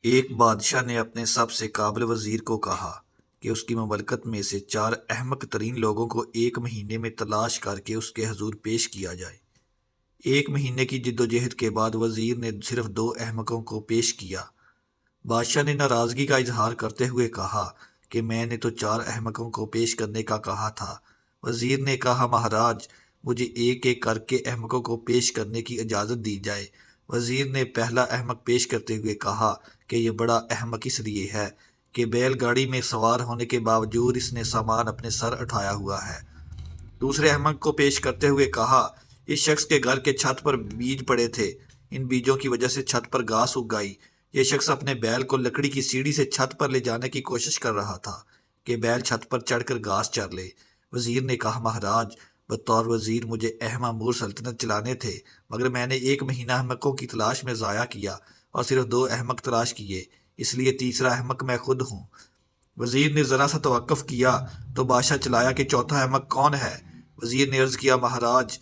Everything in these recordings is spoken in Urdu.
ایک بادشاہ نے اپنے سب سے قابل وزیر کو کہا کہ اس کی مملکت میں سے 4 احمق ترین لوگوں کو 1 مہینے میں تلاش کر کے اس کے حضور پیش کیا جائے۔ 1 مہینے کی جدوجہد کے بعد وزیر نے صرف 2 احمقوں کو پیش کیا۔ بادشاہ نے ناراضگی کا اظہار کرتے ہوئے کہا کہ میں نے تو 4 احمقوں کو پیش کرنے کا کہا تھا۔ وزیر نے کہا مہاراج، مجھے ایک ایک کر کے احمقوں کو پیش کرنے کی اجازت دی جائے۔ وزیر نے پہلا احمق پیش کرتے ہوئے کہا کہ یہ بڑا احمق اس لیے ہے کہ بیل گاڑی میں سوار ہونے کے باوجود اس نے سامان اپنے سر اٹھایا ہوا ہے۔ دوسرے احمق کو پیش کرتے ہوئے کہا، اس شخص کے گھر کے چھت پر بیج پڑے تھے، ان بیجوں کی وجہ سے چھت پر گھاس اگ گئی۔ یہ شخص اپنے بیل کو لکڑی کی سیڑھی سے چھت پر لے جانے کی کوشش کر رہا تھا کہ بیل چھت پر چڑھ کر گھاس چر لے۔ وزیر نے کہا مہاراج، بطور وزیر مجھے اہم امور سلطنت چلانے تھے، مگر میں نے 1 مہینہ احمقوں کی تلاش میں ضائع کیا اور صرف 2 احمق تلاش کیے، اس لیے تیسرا احمق میں خود ہوں۔ وزیر نے ذرا سا توقف کیا تو بادشاہ چلایا کہ چوتھا احمق کون ہے؟ وزیر نے عرض کیا مہاراج،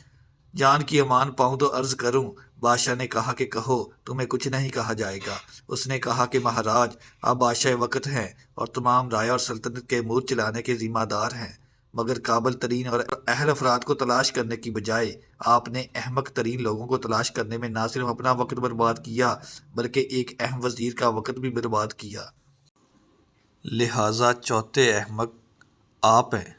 جان کی امان پاؤں تو عرض کروں۔ بادشاہ نے کہا کہ کہو، تمہیں کچھ نہیں کہا جائے گا۔ اس نے کہا کہ مہاراج، آپ بادشاہ وقت ہیں اور تمام رائے اور سلطنت کے امور چلانے کے ذمہ دار ہیں، مگر قابل ترین اور اہل افراد کو تلاش کرنے کی بجائے آپ نے احمق ترین لوگوں کو تلاش کرنے میں نہ صرف اپنا وقت برباد کیا بلکہ ایک اہم وزیر کا وقت بھی برباد کیا۔ لہٰذا چوتھے احمق آپ ہیں۔